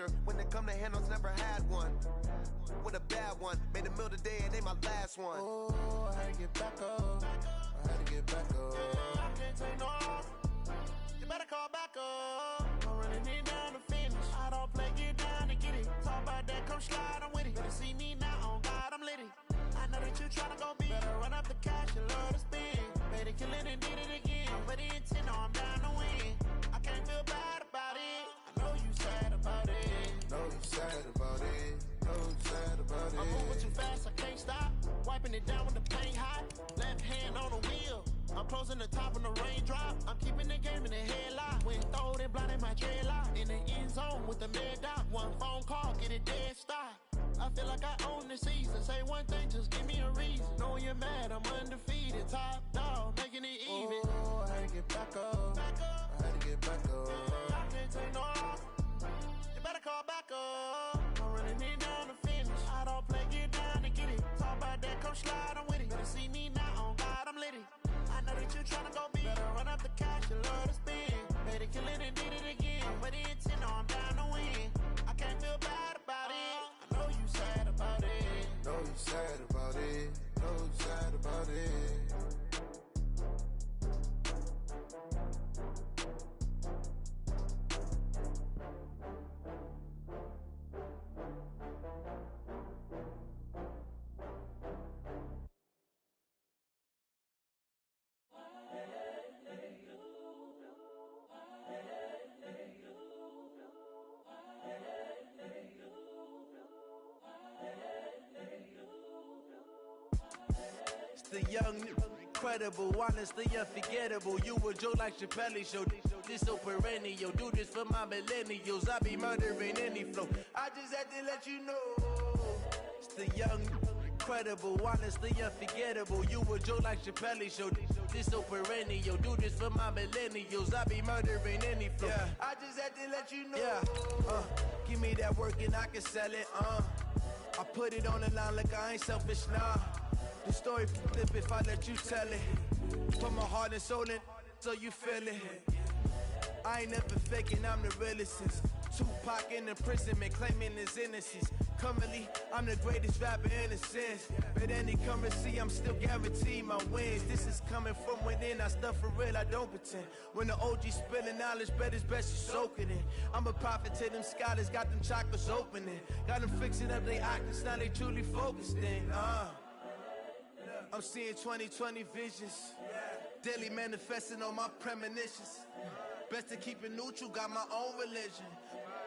pressure. When it come to handles, never had one. With a bad one, made a meal today and ain't my last one. Oh, I had to get back up. I had to get back up. I can't take no off. You better call back up. I'm running it down to finish. I don't play, get down to get it. Talk about that, come slide, I'm with it. Better see me now, on God, I'm litty. I know that you tryna go big. Better run up the cash, you love to spend. Made it, kill it, and did it again. But the intent, no, I'm down to win. I can't feel bad about it. I know you sad about it. Know you sad about it. Know you sad about it. I'm moving too fast, I can't stop. Wiping it down with the paint hot. Left hand on the wheel. I'm closing the top when the raindrop. I'm keeping the game in the headlock. When throwed and blinded my dreadlock. In the end zone with the mad dot. One phone call, get it dead stop. I feel like I own the season. Say one thing, just give me a reason. Knowing you're mad, I'm undefeated. Top dog, making it even. Oh, I had to get back up. I had to get back up. I can't take no off. You better call back up. I'm running it down to finish. I don't play, get down to get it. Talk about that, come slide, I'm with it. Better see me now, on God, I'm litty. I know that you tryna go big. Better run up the cash, you love to spend. Made it, kill it, and did it again. But the intent, no, I'm down to win. I can't feel bad about it. I know you sad about it. Know you sad about it. Know you sad about it. The young, incredible, honestly unforgettable. You a joke like Chappelle Show. This so perennial. Do this for my millennials. I be murdering any flow. I just had to let you know. It's the young, incredible, honestly unforgettable. You a joke like Chappelle Show. This so perennial. Do this for my millennials. I be murdering any flow. Yeah. I just had to let you know. Yeah. Give me that work and I can sell it. I put it on the line like I ain't selfish, nah. The story flip if I let you tell it. Put my heart and soul in so you feel it. I ain't never faking, I'm the realest since Tupac in imprisonment, claiming his innocence. Currently, I'm the greatest rapper in a sense. But any currency, I'm still guaranteed my wins. This is coming from within, I stuff for real, I don't pretend. When the OG spilling knowledge, bet it's best you soak it in. I'm a prophet to them scholars, got them chakras opening. Got them fixing up their octaves, now they truly focused in. I'm seeing 2020 visions. Daily manifesting on my premonitions. Best to keep it neutral, got my own religion.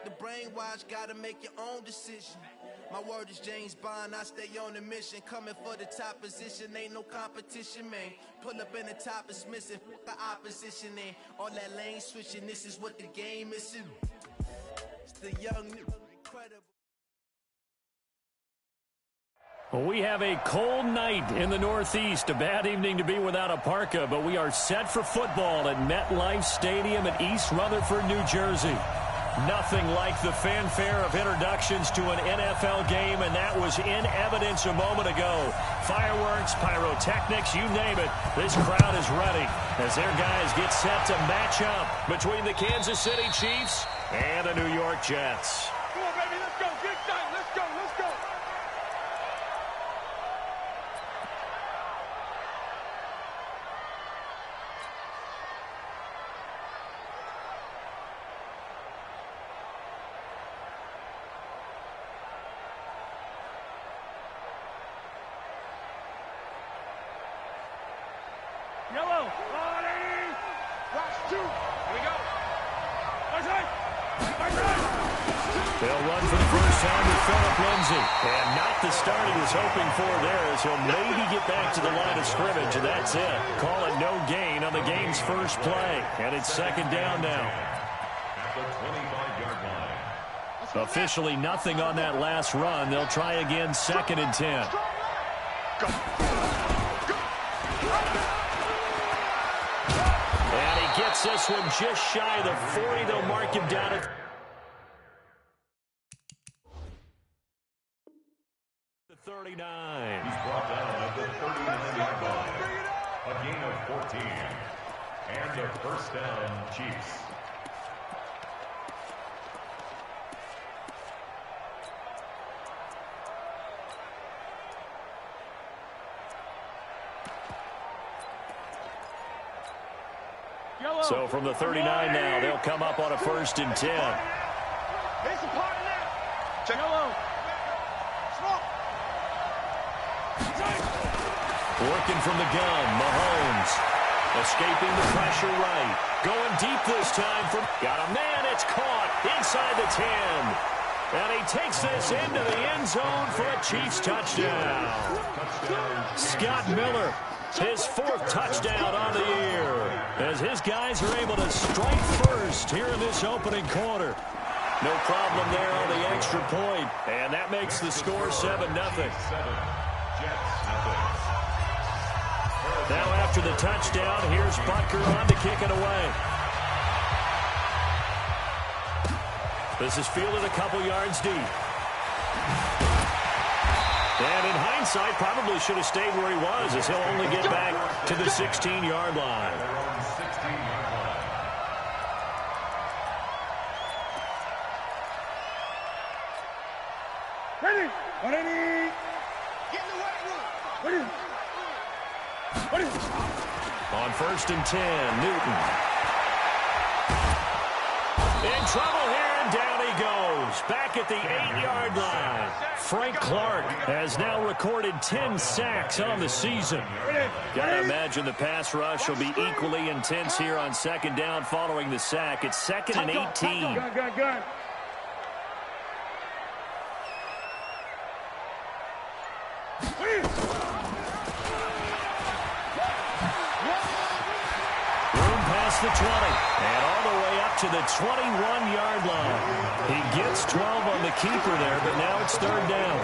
The brainwash, gotta make your own decision. My word is James Bond, I stay on a mission. Coming for the top position, ain't no competition, man. Pull up in the top, it's missing, the opposition in. All that lane switching, this is what the game is. It's the young, incredible. Well, we have a cold night in the Northeast. A bad evening to be without a parka, but we are set for football at MetLife Stadium in East Rutherford, New Jersey. Nothing like the fanfare of introductions to an NFL game, and that was in evidence a moment ago. Fireworks, pyrotechnics, you name it. This crowd is ready as their guys get set to match up between the Kansas City Chiefs and the New York Jets. Come on, baby, let's go. Get excited. Let's go. Let's go. Yellow. Watch two. Here we go. That's right. That's right. They'll run for the first time with Phillip Lindsay. And not the start he was hoping for there, as he'll maybe get back to the line of scrimmage, and that's it. Call it no gain on the game's first play. And it's second down now. At the 25-yard line. Officially nothing on that last run. They'll try again, second and 10. Go. And he gets this one just shy of the 40. They'll mark him down at the 39. He's brought down at the 39-yard line. A gain of 14. And a first down, Chiefs. So from the 39 now, they'll come up on a 1st and 10. Here's the party now. Check. Yellow. Smoke. Working from the gun, Mahomes. Escaping the pressure right. Going deep this time. Got a man, it's caught inside the 10. And he takes this into the end zone for a Chiefs touchdown. Scott Miller, his 4th touchdown on the year, as his guys are able to strike first here in this opening quarter. No problem there on the extra point, and that makes the score 7-0. Now after the touchdown, here's Butker on to kick it away. This is fielded a couple yards deep. And in hindsight, probably should have stayed where he was, as he'll only get back to the 16-yard line. Ready. Ready. Get in the right room. Ready. Ready. On 1st and 10, Newton. In trouble here, and down he goes. Back at the 8-yard line. Frank Clark has now recorded 10 sacks on the season. Gotta imagine the pass rush will be equally intense here on 2nd down following the sack. It's 2nd and 18. Gun. Room past the 20, and all the way up to the 21-yard line. He gets 12 on the keeper there, but now it's 3rd down.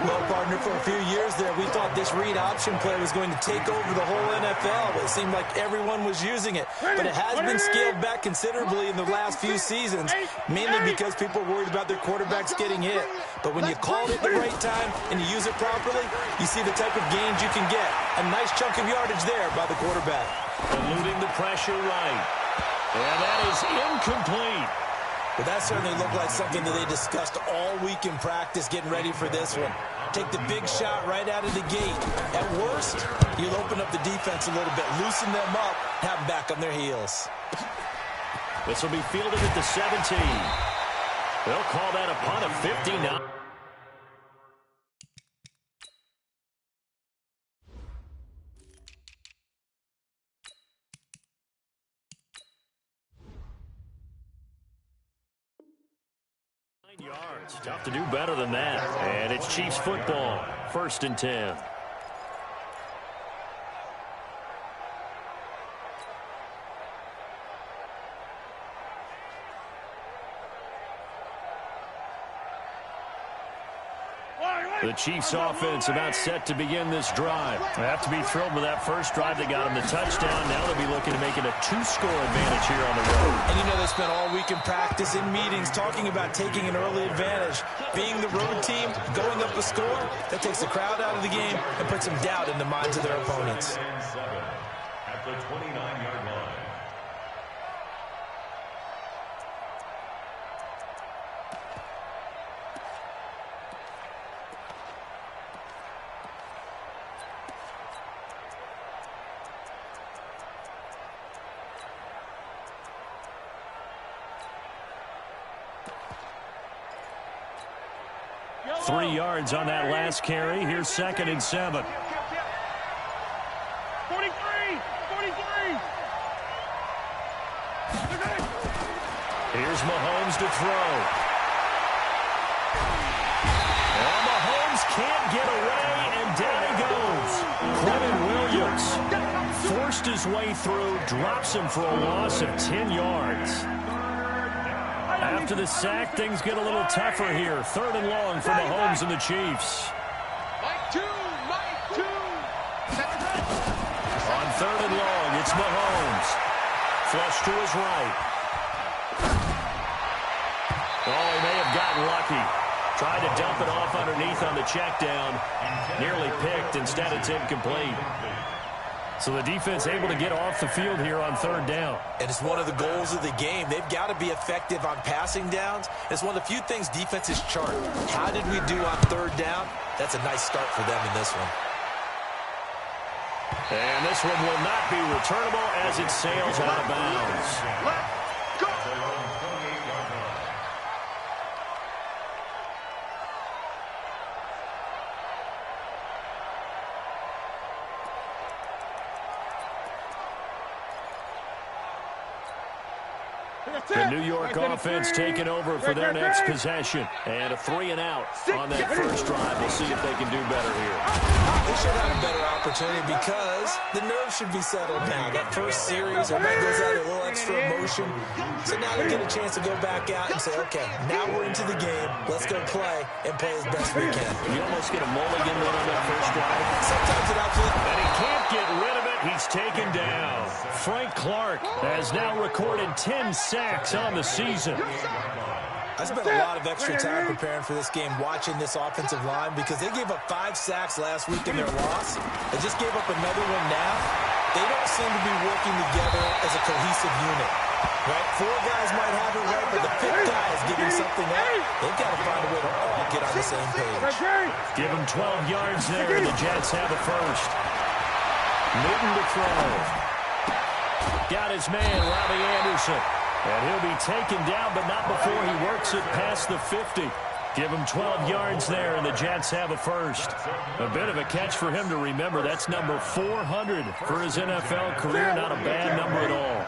Well, partner, for a few years there, we thought this read option play was going to take over the whole NFL. It seemed like everyone was using it. But it has been scaled back considerably in the last few seasons, mainly because people are worried about their quarterbacks getting hit. But when you call it at the right time and you use it properly, you see the type of gains you can get. A nice chunk of yardage there by the quarterback. Eluding the pressure right. And that is incomplete. But that certainly looked like something that they discussed all week in practice getting ready for this one. Take the big shot right out of the gate. At worst, you'll open up the defense a little bit, loosen them up, have them back on their heels. This will be fielded at the 17. They'll call that a punt of 59. Yards. Tough to do better than that. And it's Chiefs football. 1st and 10. The Chiefs offense about set to begin this drive. They have to be thrilled with that first drive that got them the touchdown. Now they'll be looking to make it a 2-score advantage here on the road. And you know they spent all week in practice, in meetings, talking about taking an early advantage. Being the road team, going up a score, that takes the crowd out of the game and puts some doubt in the minds of their opponents. At the 29-yard line. Yellow. 3 yards on that last carry. Here's 2nd and 7. 43. Here's Mahomes to throw. And Mahomes can't get away, and down he goes. Quentin Williams forced his way through, drops him for a loss of 10 yards. After the sack, things get a little tougher here. 3rd and long for Mahomes and the Chiefs. Mike 2. On 3rd and long, it's Mahomes. Flush to his right. Oh, he may have gotten lucky. Tried to dump it off underneath on the check down. Nearly picked. Instead, it's incomplete. So the defense able to get off the field here on 3rd down. And it's one of the goals of the game. They've got to be effective on passing downs. It's one of the few things defenses chart. How did we do on 3rd down? That's a nice start for them in this one. And this one will not be returnable as it sails out of bounds. Let's go. The New York offense taking over for their next possession. And a 3-and-out on that first drive. We'll see if they can do better here. They should have a better opportunity because the nerves should be settled now. That first series, everybody goes out a little extra emotion. So now they get a chance to go back out and say, okay, now we're into the game. Let's go play and play as best we can. You almost get a mulligan run on that first drive. Sometimes it absolutely... And he can't get rid of it. He's taken down. Frank Clark has now recorded 10 sacks on the season. I spent a lot of extra time preparing for this game watching this offensive line because they gave up 5 sacks last week in their loss. They just gave up another one now. They don't seem to be working together as a cohesive unit. Right? 4 guys might have it right, but the 5th guy is giving something up. They've got to find a way to all get on the same page. Give him 12 yards there, and the Jets have a first. Newton to throw. Got his man, Robbie Anderson. And he'll be taken down, but not before he works it past the 50. Give him 12 yards there, and the Jets have a first. A bit of a catch for him to remember. That's number 400 for his NFL career. Not a bad number at all.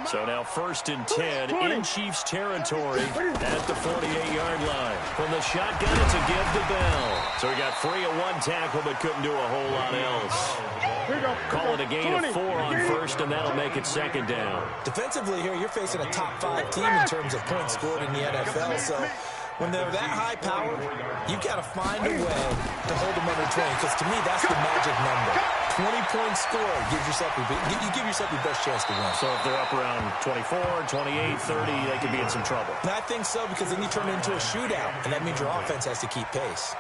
So now 1st and 10 in Chiefs territory at the 48-yard line. From the shotgun, it's a give to Bell. So he got free of 1 tackle, but couldn't do a whole lot else. Call it a gain of 4 on first, and that'll make it 2nd down. Defensively here, you're facing a top 5 team in terms of points scored in the NFL, so when they're that high power, you've got to find a way to hold them under 20, because to me, that's the magic number. 20-point score, you give yourself your best chance to win. So if they're up around 24, 28, 30, they could be in some trouble. And I think so, because then you turn it into a shootout, and that means your offense has to keep pace.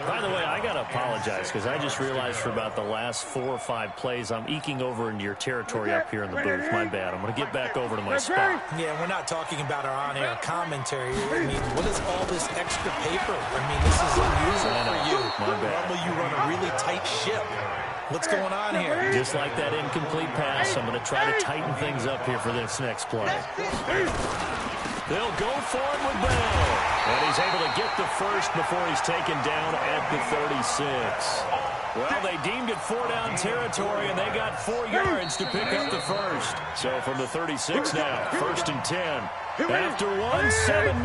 By the way, I got to apologize, because I just realized for about the last 4 or 5 plays, I'm eking over into your territory up here in the booth. My bad. I'm going to get back over to my spot. Yeah, we're not talking about our on-air commentary. I mean, what is all this extra paper? I mean, this is unusual for you. My bad. Normally you run a really tight ship. What's going on here? Just like that incomplete pass, I'm going to try to tighten things up here for this next play. They'll go for it with Bell. And he's able to get the first before he's taken down at the 36. Well, they deemed it 4-down territory, and they got 4 yards to pick up the first. So from the 36 now, 1st and 10. After 1, 7-0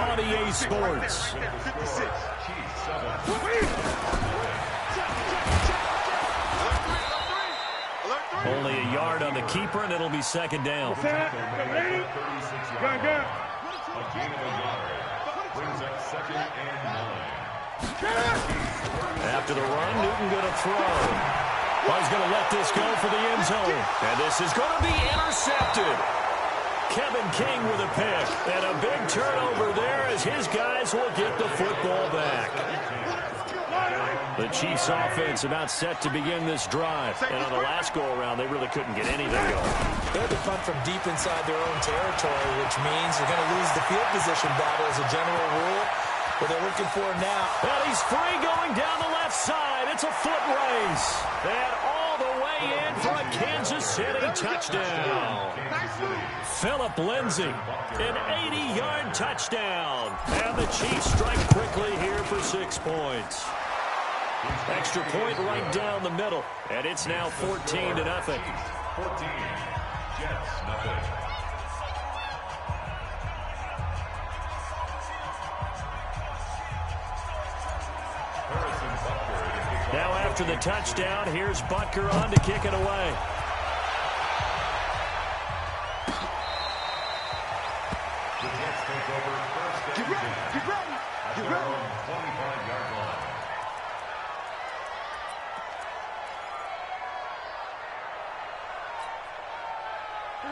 on EA Sports. Only a yard on the keeper, and it'll be 2nd down. A gain of a yard brings up 2nd and 9. After the run, Newton going to throw. He's going to let this go for the end zone. And this is going to be intercepted. Kevin King with a pick. And a big turnover there as his guys will get the football back. The Chiefs offense about set to begin this drive. And on the last go-around, they really couldn't get anything going. They had to punt from deep inside their own territory, which means they're going to lose the field position battle as a general rule. What they're looking for now. And he's free going down the left side. It's a foot race. And all the way in for a Kansas City touchdown. Philip Lindsay, an 80-yard touchdown. And the Chiefs strike quickly here for 6 points. Extra point right down the middle. And it's now 14-0. 14. Jets, nothing. Now after the touchdown, here's Butker on to kick it away. The Jets take over 1st and 10. At their own 25-yard line.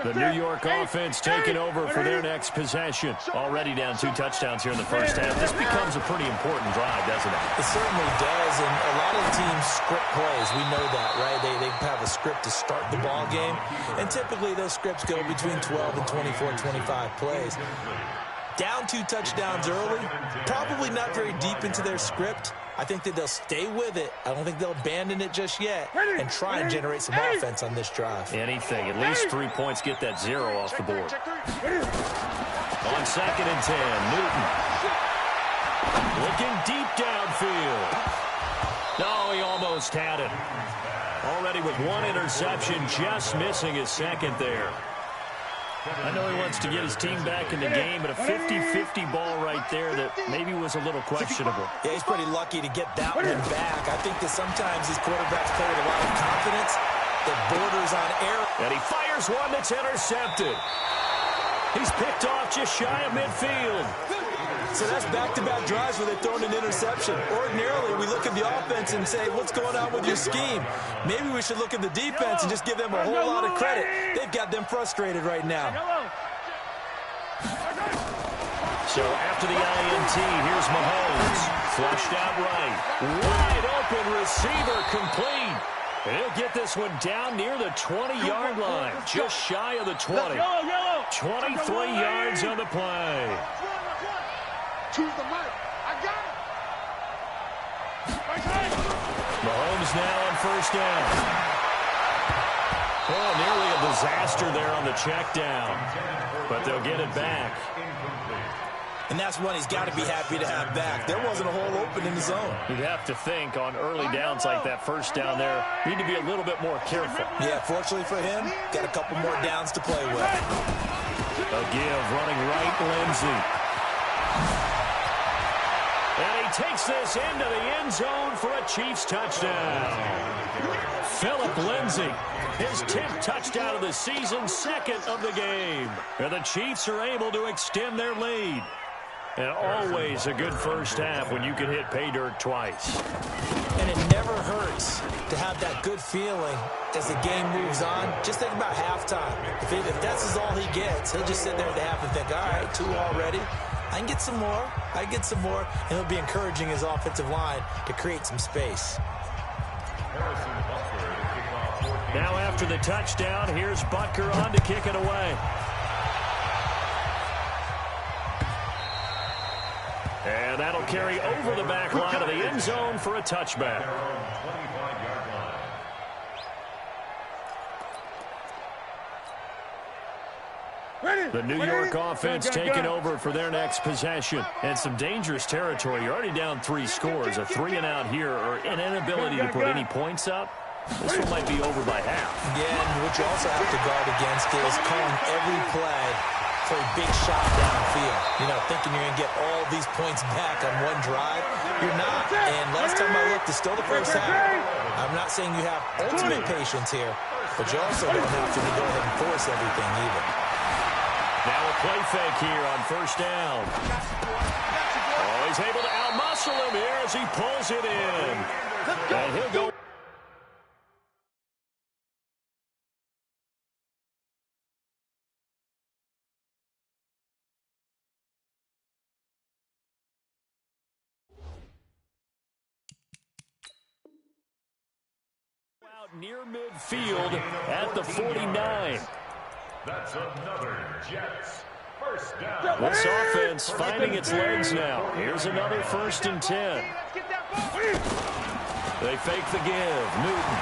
The New York offense taking over for their next possession. Already down 2 touchdowns here in the first half. This becomes a pretty important drive, doesn't it? It certainly does, and a lot of teams script plays. We know that, right? They have a script to start the ball game, and typically those scripts go between 12 and 24, 25 plays. Down 2 touchdowns early, probably not very deep into their script. I think that they'll stay with it. I don't think they'll abandon it just yet and try and generate some offense on this drive. Anything. At least 3 points, get that 0 off the board. On 2nd and 10, Newton. Looking deep downfield. No, he almost had it. Already with 1 interception, just missing his 2nd there. I know he wants to get his team back in the game, but a 50-50 ball right there that maybe was a little questionable. Yeah, he's pretty lucky to get that one back. I think that sometimes these quarterbacks play with a lot of confidence that borders on error. And he fires one that's intercepted. He's picked off just shy of midfield. So that's back-to-back drives where they've thrown an interception. Ordinarily, we look at the offense and say, what's going on with your scheme? Maybe we should look at the defense and just give them a whole lot of credit. They've got them frustrated right now. So after the INT, here's Mahomes. Flushed out right. Wide open receiver complete. And he'll get this one down near the 20-yard line. Just shy of the 20. 23 yards on the play. Choose the mic. I got it. Mahomes now on 1st down. Oh, nearly a disaster there on the check down. But they'll get it back. And that's one he's got to be happy to have back. There wasn't a hole open in the zone. You'd have to think on early downs like that 1st down there, need to be a little bit more careful. Yeah, fortunately for him, got a couple more downs to play with. A give running right, Lindsey. And he takes this into the end zone for a Chiefs touchdown. Philip Lindsay, his 10th touchdown of the season, 2nd of the game. And the Chiefs are able to extend their lead. And always a good 1st half when you can hit pay dirt twice. And it never hurts to have that good feeling as the game moves on. Just think about halftime. If that's all he gets, he'll just sit there at the half and think, all right, 2 already. I can get some more. I can get some more. And he'll be encouraging his offensive line to create some space. Now after the touchdown, here's Butker on to kick it away. And that'll carry over the back line of the end zone for a touchback. The New York offense taking over for their next possession. And some dangerous territory. You're already down 3 scores. A 3-and-out here or an inability to put any points up. This one might be over by half. Yeah, and what you also have to guard against is calling every play for a big shot downfield. You know, thinking you're going to get all these points back on one drive. You're not. And last time I looked, it's still the 1st half. I'm not saying you have ultimate patience here, but you also don't have to go ahead and force everything either. Now a play fake here on 1st down. Oh, he's able to out-muscle him here as he pulls it in. And he'll go. Out near midfield at the 49. That's another Jets 1st down. This offense finding its legs now. Here's another 1st and 10. They fake the give. Newton.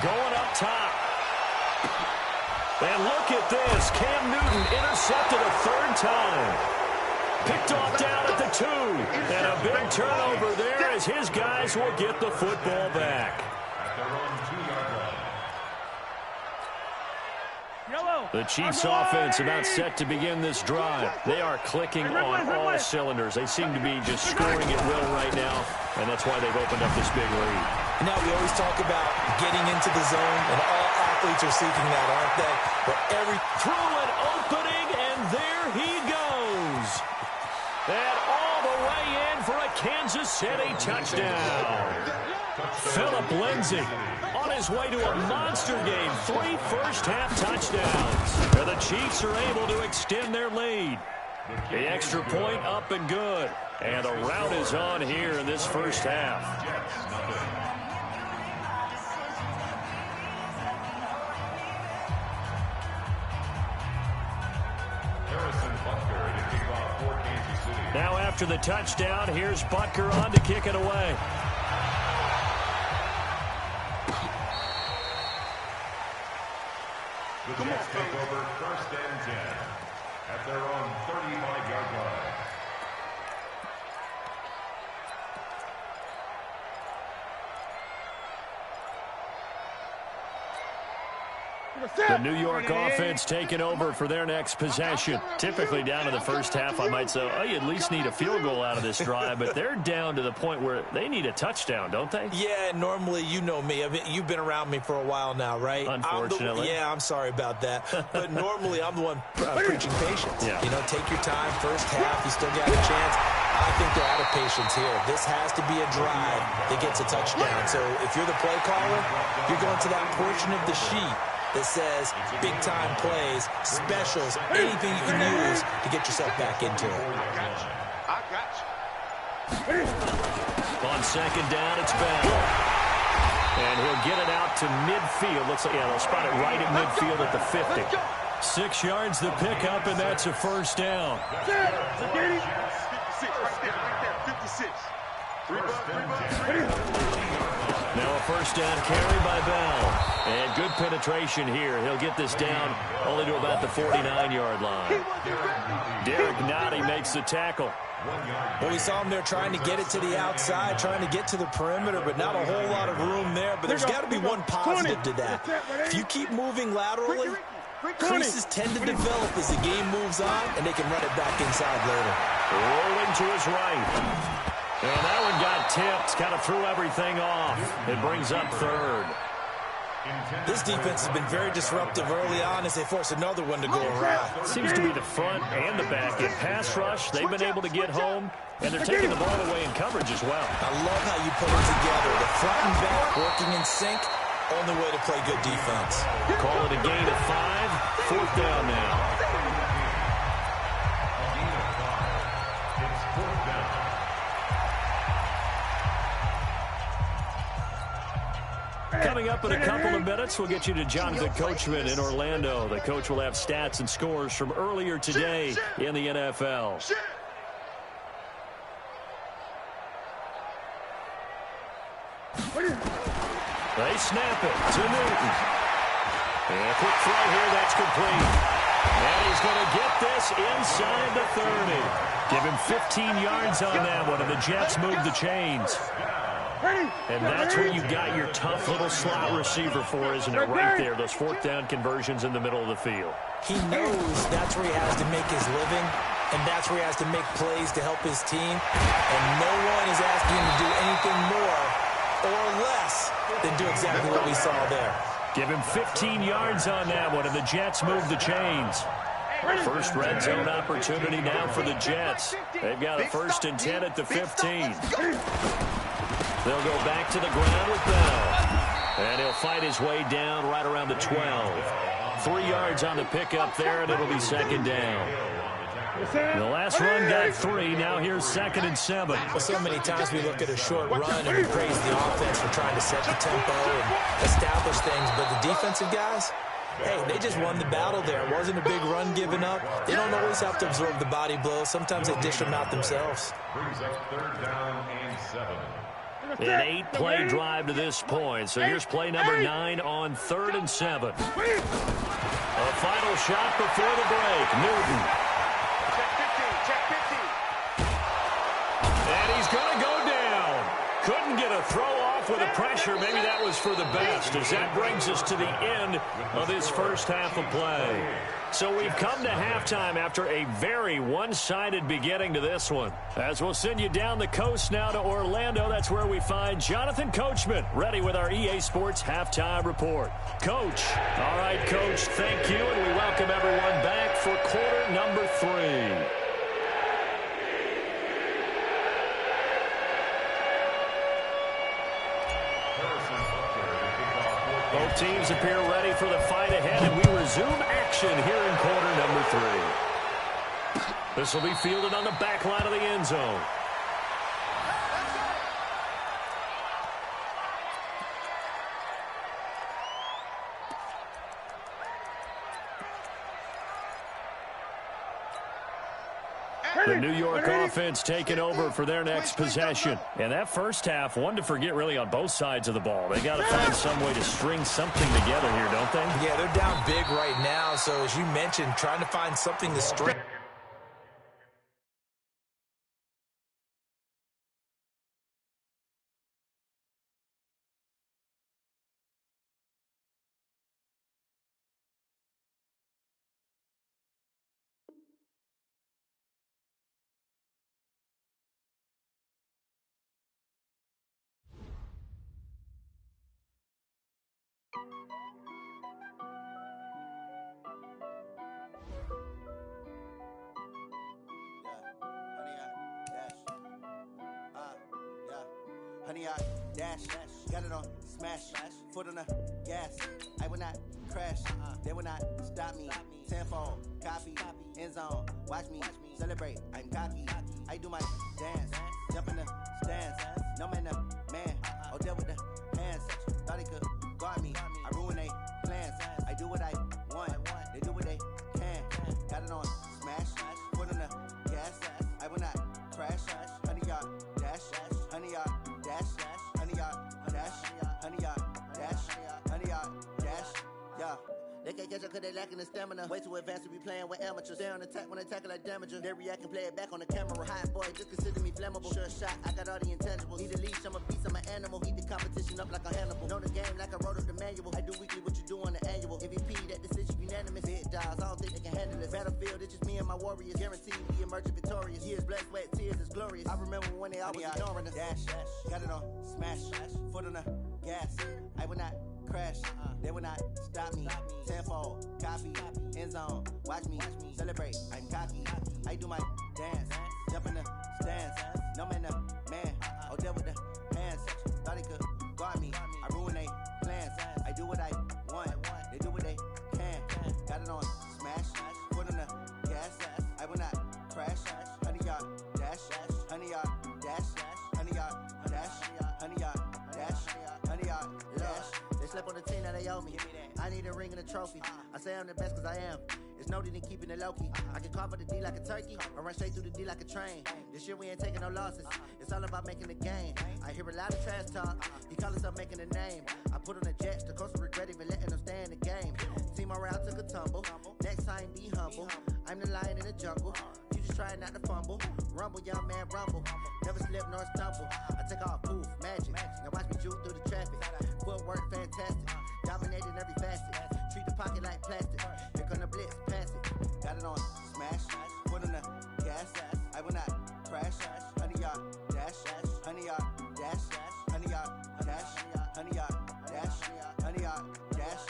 Going up top. And look at this. Cam Newton intercepted a 3rd time. Picked off down at the 2. And a big turnover there as his guys will get the football back. The Chiefs offense about set to begin this drive. They are clicking on all cylinders. They seem to be just scoring at will right now, and that's why they've opened up this big lead. Now we always talk about getting into the zone, and all athletes are seeking that, aren't they? But through an opening, and there he goes. And all the way in for a Kansas City touchdown. Philip Lindsay on his way to a monster game. 3 first-half touchdowns. And the Chiefs are able to extend their lead. The extra point up and good. And the rout is on here in this 1st half. Harrison Butker to kick off for Kansas City. Now after the touchdown, here's Butker on to kick it away. The Jets take over 1st and 10 at their own 35-yard line. The New York offense taking over for their next possession. Typically down to the first half, I might say, oh, you at least need a field goal out of this drive, but they're down to the point where they need a touchdown, don't they? Yeah, normally, you know me. I mean, you've been around me for a while now, right? Unfortunately. I'm sorry about that. But normally, I'm the one preaching patience. Yeah. You know, take your time. First half, you still got a chance. I think they're out of patience here. This has to be a drive that gets a touchdown. So if you're the play caller, you're going to that portion of the sheet that says big-time plays, specials, anything you can use to get yourself back into it. I got you. On second down, it's Bell. And he'll get it out to midfield. Looks like, yeah, they'll spot it right at midfield at the 50. 6 yards the pickup, and that's a first down. 56, right there, 56. Now a first down carry by Bell. And good penetration here. He'll get this down only to about the 49-yard line. Derek Nottie makes the tackle. Well, we saw him there trying to get it to the outside, trying to get to the perimeter, but not a whole lot of room there. But there's got to be one positive to that. If you keep moving laterally, creases tend to develop as the game moves on, and they can run it back inside later. Rolling to his right. And that one got tipped, kind of threw everything off. It brings up third. This defense has been very disruptive early on as they force another one to go awry. Seems to be the front and the back end. Pass rush, they've been able to get home, and they're taking the ball away in coverage as well. I love how you put it together. The front and back working in sync, only way to play good defense. Call it a gain of 5, 4th down now. It's 4th down. Coming up in a couple of minutes, we'll get you to Jonathan Coachman in Orlando. The coach will have stats and scores from earlier today in the NFL. They snap it to Newton. And a quick throw here, that's complete. And he's going to get this inside the 30. Give him 15 yards on that one, and the Jets move the chains. And that's where you got your tough little slot receiver for, isn't it? Right there, those 4th down conversions in the middle of the field. He knows that's where he has to make his living, and that's where he has to make plays to help his team. And no one is asking him to do anything more or less than do exactly what we saw there. Give him 15 yards on that one, and the Jets move the chains. First red zone opportunity now for the Jets. They've got a 1st and 10 at the 15. They'll go back to the ground with Bell. And he'll fight his way down right around the 12. 3 yards on the pickup there, and it'll be 2nd down. The last run got 3. Now here's 2nd and 7. Well, so many times we look at a short run and we praise the offense for trying to set the tempo and establish things. But the defensive guys, hey, they just won the battle there. It wasn't a big run given up. They don't always have to absorb the body blows. Sometimes they dish them out themselves. Brings up 3rd down and 7. An 8-play drive to this point. So here's play number 9 on 3rd and 7. A final shot before the break. Newton. And he's going to go down. Couldn't get a throw off with the pressure. Maybe that was for the best, as that brings us to the end of this first half of play. So we've come to halftime after a very one-sided beginning to this one. As we'll send you down the coast now to Orlando, that's where we find Jonathan Coachman, ready with our EA Sports Halftime Report. Coach. All right, Coach, thank you, and we welcome everyone back for quarter number 3. Both teams appear ready for the fight ahead, and we resume action here in quarter number 3. This will be fielded on the back line of the end zone. The New York offense taking over for their next possession. And that first half, one to forget really on both sides of the ball. They got to find some way to string something together here, don't they? Yeah, they're down big right now. So as you mentioned, trying to find something to string. Honey, I dash, got it on smash, foot on the gas. I will not crash, they will not stop me. Tenfold, copy, end zone, watch me celebrate. I'm cocky, I do my dance, jump in the stands. No man, man, oh deal with the hands. Thought he could guard me, I ruin they plans. I do what I want, they do what they can. Got it on smash, foot on the gas. I will not crash, honey, y'all dash, honey, y'all dash, honey, y'all dash, honey, y'all dash, honey, y'all dash, yeah. They can't catch up cause they lacking the stamina. Way too advanced to be playing with amateurs. They on attack when they tackle like damager. They react and play it back on the camera. Hot boy, just consider me flammable. Sure shot, I got all the intangibles. Need a leash, I'm a beast, I'm an animal. Heat the competition up like a Hannibal. Know the game like I wrote up the manual. I do weekly what you do on the annual. MVP, that decision unanimous. Big dogs, I don't think they can handle it. Battlefield, it's just me and my warriors. Guaranteed we emerge victorious. Years, blood, sweat, tears, it's glorious. I remember when they always ignoring us. Dash, got it on smash, foot on the gas. I will not crash, they will not stop me. Tenfold, copy, end zone, watch me celebrate. I'm cocky, I do my dance, jump in the stands. No man, man, oh deal with the hands. Thought he could guard me, I ruin they plans. I do what I want, they do what they can. Got it on smash, foot on the gas. I will not crash, honey, y'all dash, honey, y'all dash, honey, y'all dash, honey, y'all dash, honey, y'all dash. They slept on the team that they owe me. I need a ring and a trophy. I say I'm the best cause I am. It's no need in keeping it low-key. I can carve for the D like a turkey, or run straight through the D like a train. This year we ain't taking no losses. It's all about making the game. I hear a lot of trash talk. He call himself making a name. I put on the Jets. The coach will regret even letting them stay in the game. Team morale took a tumble. Next time be humble. I'm the lion in the jungle. You just try not to fumble. Rumble, young man, rumble. Never slip nor stumble. I take off, poof, magic. Now watch me juke through the traffic. Footwork fantastic. Dominating every facet. Treat the pocket like plastic. Here come the blitz, pass it. Got it on smash, foot on the gas. I will not crash. Honey, y'all dash, honey, y'all dash, honey, y'all dash, honey, y'all dash, honey, y'all dash.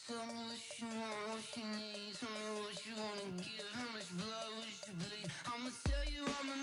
Tell me what you want, what you need. Tell me what you wanna give. How much blood would you bleed? I'ma tell you I'm a